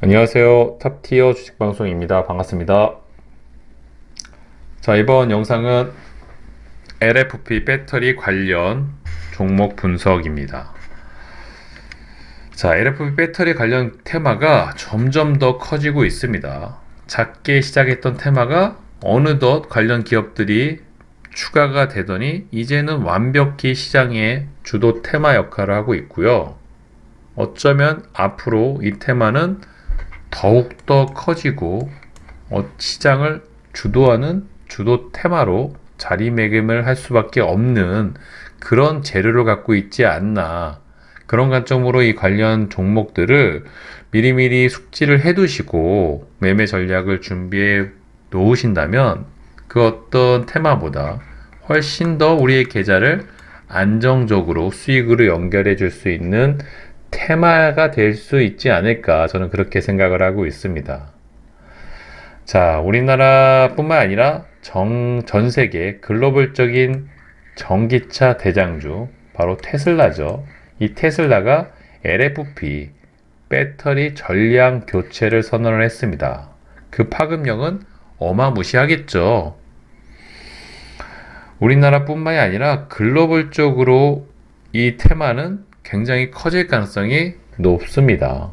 안녕하세요. 탑티어 주식방송입니다. 반갑습니다. 자, 이번 영상은 LFP 배터리 관련 종목 분석입니다. 자, LFP 배터리 관련 테마가 점점 더 커지고 있습니다. 작게 시작했던 테마가 어느덧 관련 기업들이 추가가 되더니 이제는 완벽히 시장의 주도 테마 역할을 하고 있고요. 어쩌면 앞으로 이 테마는 더욱더 커지고 시장을 주도하는 주도 테마로 자리매김을 할 수밖에 없는 그런 재료를 갖고 있지 않나. 그런 관점으로 이 관련 종목들을 미리미리 숙지를 해두시고 매매 전략을 준비해 놓으신다면 그 어떤 테마보다 훨씬 더 우리의 계좌를 안정적으로 수익으로 연결해 줄 수 있는 테마가 될 수 있지 않을까, 저는 그렇게 생각을 하고 있습니다. 자, 우리나라뿐만 아니라 전 세계 글로벌적인 전기차 대장주 바로 테슬라죠. 이 테슬라가 LFP 배터리 전량 교체를 선언을 했습니다. 그 파급력은 어마무시하겠죠. 우리나라뿐만이 아니라 글로벌적으로 이 테마는 굉장히 커질 가능성이 높습니다.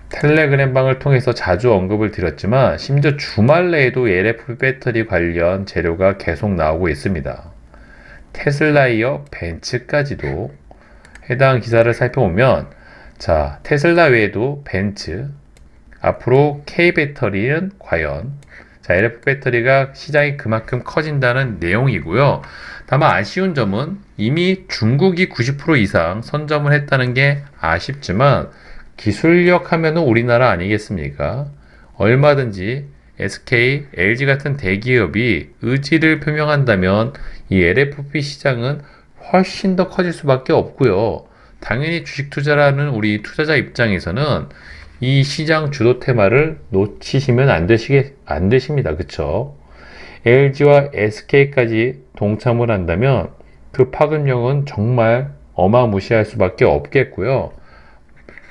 텔레그램방을 통해서 자주 언급을 드렸지만 심지어 주말 내에도 LFP 배터리 관련 재료가 계속 나오고 있습니다. 테슬라 이어 벤츠까지도. 해당 기사를 살펴보면, 자, 테슬라 외에도 벤츠, 앞으로 K 배터리는 과연, 자, LFP 배터리가 시장이 그만큼 커진다는 내용이고요. 다만 아쉬운 점은 이미 중국이 90% 이상 선점을 했다는 게 아쉽지만, 기술력 하면은 우리나라 아니겠습니까? 얼마든지 SK, LG 같은 대기업이 의지를 표명한다면 이 LFP 시장은 훨씬 더 커질 수밖에 없고요. 당연히 주식 투자라는 우리 투자자 입장에서는 이 시장 주도 테마를 놓치시면 안 되십니다. 그쵸? LG와 SK까지 동참을 한다면 그 파급력은 정말 어마무시할 수밖에 없겠고요.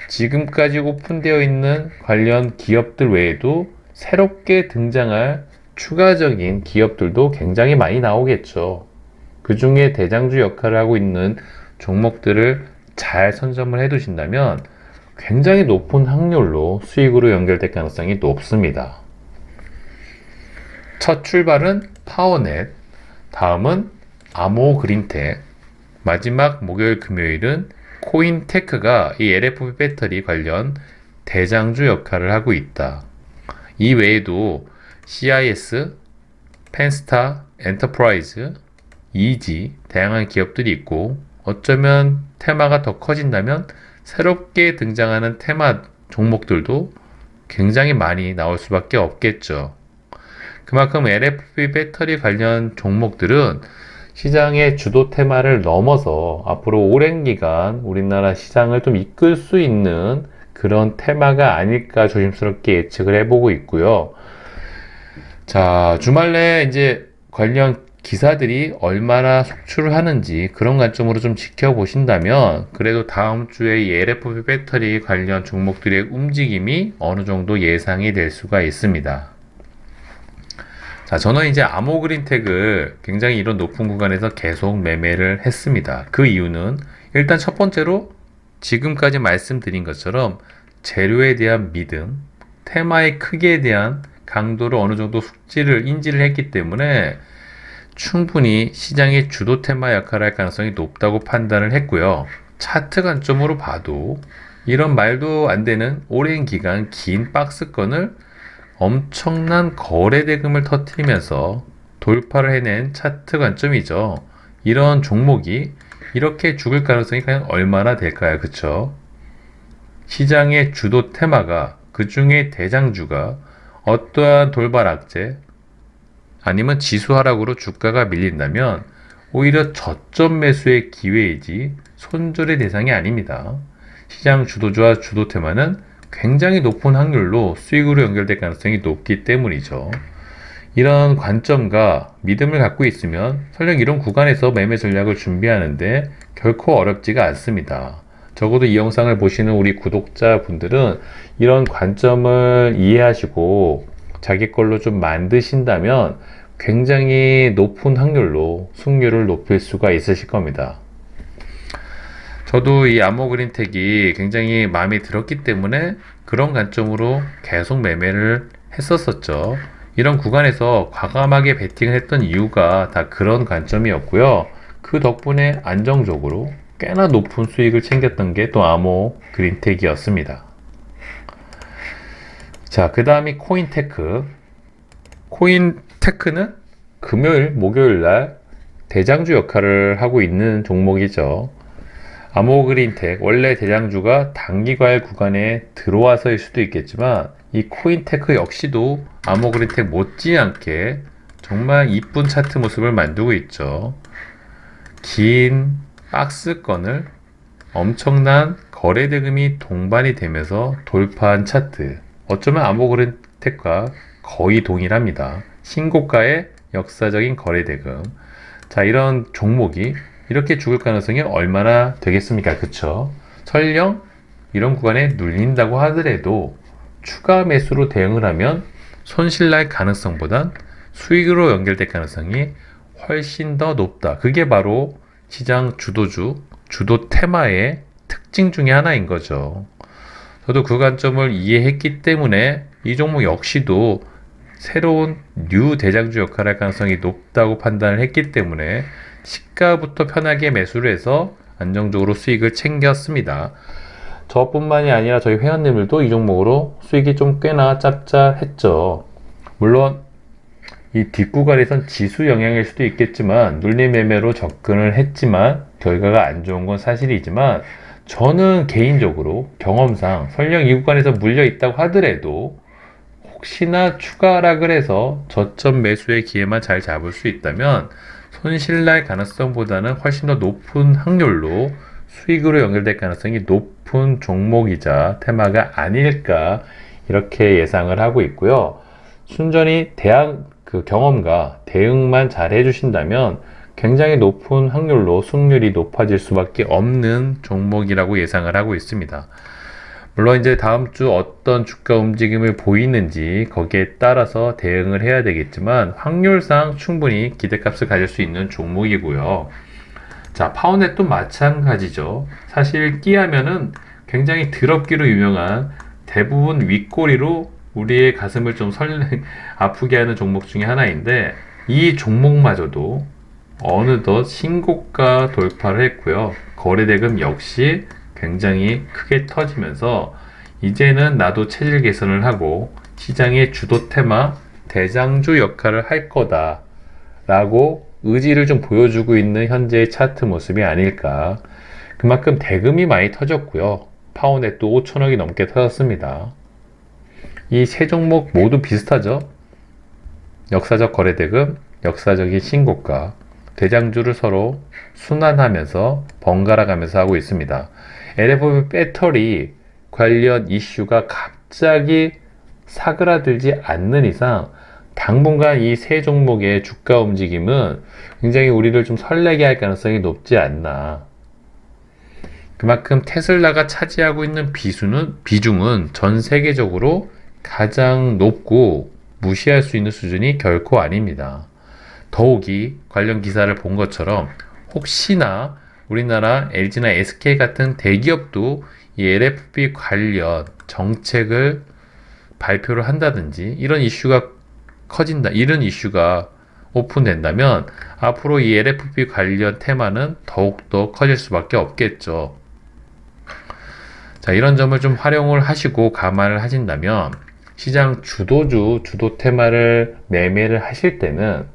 지금까지 오픈되어 있는 관련 기업들 외에도 새롭게 등장할 추가적인 기업들도 굉장히 많이 나오겠죠. 그 중에 대장주 역할을 하고 있는 종목들을 잘 선점을 해 두신다면 굉장히 높은 확률로 수익으로 연결될 가능성이 높습니다. 첫 출발은 파워넷, 다음은 아모그린텍, 마지막 목요일 금요일은 코인테크가 이 LFP 배터리 관련 대장주 역할을 하고 있다. 이 외에도 CIS, 펜스타, 엔터프라이즈, 이지 다양한 기업들이 있고, 어쩌면 테마가 더 커진다면 새롭게 등장하는 테마 종목들도 굉장히 많이 나올 수밖에 없겠죠. 그만큼 LFP 배터리 관련 종목들은 시장의 주도 테마를 넘어서 앞으로 오랜 기간 우리나라 시장을 좀 이끌 수 있는 그런 테마가 아닐까 조심스럽게 예측을 해보고 있고요. 자, 주말 내에 이제 관련 기사들이 얼마나 속출을 하는지 그런 관점으로 좀 지켜보신다면 그래도 다음 주에 이 LFP 배터리 관련 종목들의 움직임이 어느 정도 예상이 될 수가 있습니다. 자, 저는 이제 아모그린텍을 굉장히 이런 높은 구간에서 계속 매매를 했습니다. 그 이유는 일단 첫 번째로 지금까지 말씀드린 것처럼 재료에 대한 믿음, 테마의 크기에 대한 강도를 어느 정도 인지를 했기 때문에 충분히 시장의 주도 테마 역할을 할 가능성이 높다고 판단을 했고요. 차트 관점으로 봐도 이런 말도 안 되는 오랜 기간 긴 박스권을 엄청난 거래 대금을 터뜨리면서 돌파를 해낸 차트 관점이죠. 이런 종목이 이렇게 죽을 가능성이 과연 얼마나 될까요? 그쵸? 시장의 주도 테마가, 그 중에 대장주가 어떠한 돌발 악재 아니면 지수 하락으로 주가가 밀린다면 오히려 저점 매수의 기회이지 손절의 대상이 아닙니다. 시장 주도주와 주도 테마는 굉장히 높은 확률로 수익으로 연결될 가능성이 높기 때문이죠. 이런 관점과 믿음을 갖고 있으면 설령 이런 구간에서 매매 전략을 준비하는데 결코 어렵지가 않습니다. 적어도 이 영상을 보시는 우리 구독자분들은 이런 관점을 이해하시고 자기 걸로 좀 만드신다면 굉장히 높은 확률로 승률을 높일 수가 있으실 겁니다. 저도 이 아모그린텍이 굉장히 마음에 들었기 때문에 그런 관점으로 계속 매매를 했었었죠. 이런 구간에서 과감하게 베팅을 했던 이유가 다 그런 관점이었고요. 그 덕분에 안정적으로 꽤나 높은 수익을 챙겼던 게 또 아모그린텍이었습니다. 자, 그 다음이 코인테크. 코인테크는 금요일, 목요일 날 대장주 역할을 하고 있는 종목이죠. 아모그린텍, 원래 대장주가 단기과열 구간에 들어와서일 수도 있겠지만 이 코인테크 역시도 아모그린텍 못지않게 정말 이쁜 차트 모습을 만들고 있죠. 긴 박스권을 엄청난 거래 대금이 동반이 되면서 돌파한 차트. 어쩌면 아모그린텍과 거의 동일합니다. 신고가의 역사적인 거래 대금. 자, 이런 종목이 이렇게 죽을 가능성이 얼마나 되겠습니까? 그쵸? 설령 이런 구간에 눌린다고 하더라도 추가 매수로 대응을 하면 손실날 가능성보단 수익으로 연결될 가능성이 훨씬 더 높다. 그게 바로 시장 주도주, 주도 테마의 특징 중에 하나인 거죠. 저도 그 관점을 이해했기 때문에 이 종목 역시도 새로운 뉴 대장주 역할을 할 가능성이 높다고 판단을 했기 때문에 시가부터 편하게 매수를 해서 안정적으로 수익을 챙겼습니다. 저뿐만이 아니라 저희 회원님들도 이 종목으로 수익이 좀 꽤나 짭짤했죠. 물론 이 뒷구간에선 지수 영향일 수도 있겠지만 눌림 매매로 접근을 했지만 결과가 안 좋은 건 사실이지만 저는 개인적으로 경험상 설령 이 구간에서 물려 있다고 하더라도 혹시나 추가 하락을 해서 저점 매수의 기회만 잘 잡을 수 있다면 손실날 가능성보다는 훨씬 더 높은 확률로 수익으로 연결될 가능성이 높은 종목이자 테마가 아닐까 이렇게 예상을 하고 있고요. 순전히 경험과 대응만 잘 해주신다면 굉장히 높은 확률로 승률이 높아질 수밖에 없는 종목이라고 예상을 하고 있습니다. 물론 이제 다음 주 어떤 주가 움직임을 보이는지 거기에 따라서 대응을 해야 되겠지만 확률상 충분히 기대값을 가질 수 있는 종목이고요. 자, 파워넷도 마찬가지죠. 사실 끼하면은 굉장히 더럽기로 유명한 대부분 윗꼬리로 우리의 가슴을 좀 아프게 하는 종목 중에 하나인데 이 종목마저도 어느덧 신고가 돌파를 했고요. 거래대금 역시 굉장히 크게 터지면서 이제는 나도 체질 개선을 하고 시장의 주도 테마 대장주 역할을 할 거다 라고 의지를 좀 보여주고 있는 현재의 차트 모습이 아닐까. 그만큼 대금이 많이 터졌고요. 파워넷도 5천억이 넘게 터졌습니다. 이 세 종목 모두 비슷하죠. 역사적 거래대금, 역사적인 신고가, 대장주를 서로 순환하면서 번갈아 가면서 하고 있습니다. LFP 배터리 관련 이슈가 갑자기 사그라들지 않는 이상 당분간 이 세 종목의 주가 움직임은 굉장히 우리를 좀 설레게 할 가능성이 높지 않나. 그만큼 테슬라가 차지하고 있는 비중은 전 세계적으로 가장 높고 무시할 수 있는 수준이 결코 아닙니다. 더욱이 관련 기사를 본 것처럼 혹시나 우리나라 LG나 SK 같은 대기업도 이 LFP 관련 정책을 발표를 한다든지 이런 이슈가 커진다, 이런 이슈가 오픈된다면 앞으로 이 LFP 관련 테마는 더욱더 커질 수밖에 없겠죠. 자, 이런 점을 좀 활용을 하시고 감안을 하신다면 시장 주도주, 주도 테마를 매매를 하실 때는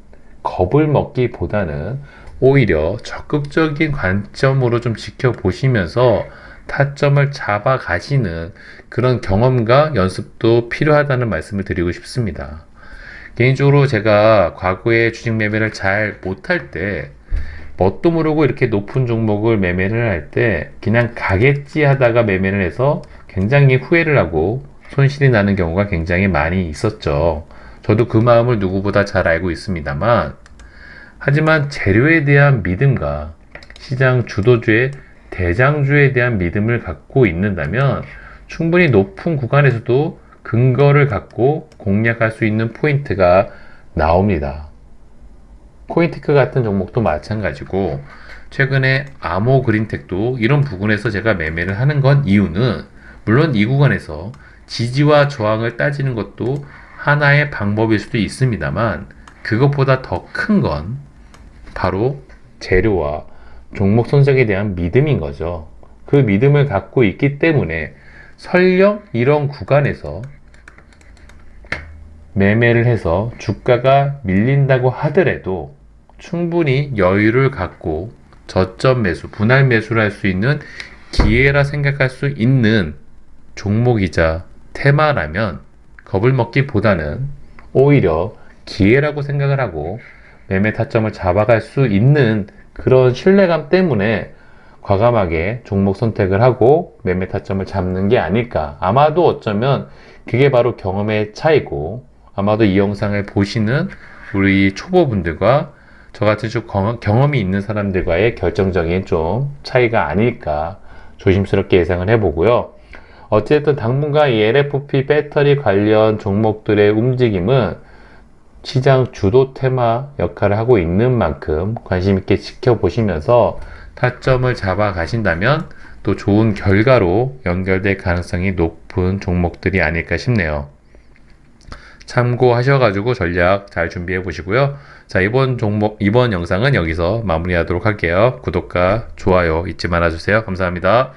겁을 먹기보다는 오히려 적극적인 관점으로 좀 지켜보시면서 타점을 잡아가시는 그런 경험과 연습도 필요하다는 말씀을 드리고 싶습니다. 개인적으로 제가 과거에 주식 매매를 잘 못할 때 뭣도 모르고 이렇게 높은 종목을 매매를 할 때 그냥 가겠지 하다가 매매를 해서 굉장히 후회를 하고 손실이 나는 경우가 굉장히 많이 있었죠. 저도 그 마음을 누구보다 잘 알고 있습니다만 하지만 재료에 대한 믿음과 시장 주도주의 대장주에 대한 믿음을 갖고 있는다면 충분히 높은 구간에서도 근거를 갖고 공략할 수 있는 포인트가 나옵니다. 코인테크 같은 종목도 마찬가지고 최근에 아모그린텍도 이런 부분에서 제가 매매를 하는 건 이유는 물론 이 구간에서 지지와 저항을 따지는 것도 하나의 방법일 수도 있습니다만 그것보다 더 큰 건 바로 재료와 종목 선정에 대한 믿음인 거죠. 그 믿음을 갖고 있기 때문에 설령 이런 구간에서 매매를 해서 주가가 밀린다고 하더라도 충분히 여유를 갖고 저점 매수, 분할 매수를 할 수 있는 기회라 생각할 수 있는 종목이자 테마라면 겁을 먹기보다는 오히려 기회라고 생각을 하고 매매 타점을 잡아갈 수 있는 그런 신뢰감 때문에 과감하게 종목 선택을 하고 매매 타점을 잡는 게 아닐까. 아마도 어쩌면 그게 바로 경험의 차이고 아마도 이 영상을 보시는 우리 초보분들과 저같이 좀 경험이 있는 사람들과의 결정적인 좀 차이가 아닐까 조심스럽게 예상을 해보고요. 어쨌든 당분간 이 LFP 배터리 관련 종목들의 움직임은 시장 주도 테마 역할을 하고 있는 만큼 관심 있게 지켜보시면서 타점을 잡아 가신다면 또 좋은 결과로 연결될 가능성이 높은 종목들이 아닐까 싶네요. 참고하셔가지고 전략 잘 준비해 보시고요. 자, 이번 영상은 여기서 마무리하도록 할게요. 구독과 좋아요 잊지 말아주세요. 감사합니다.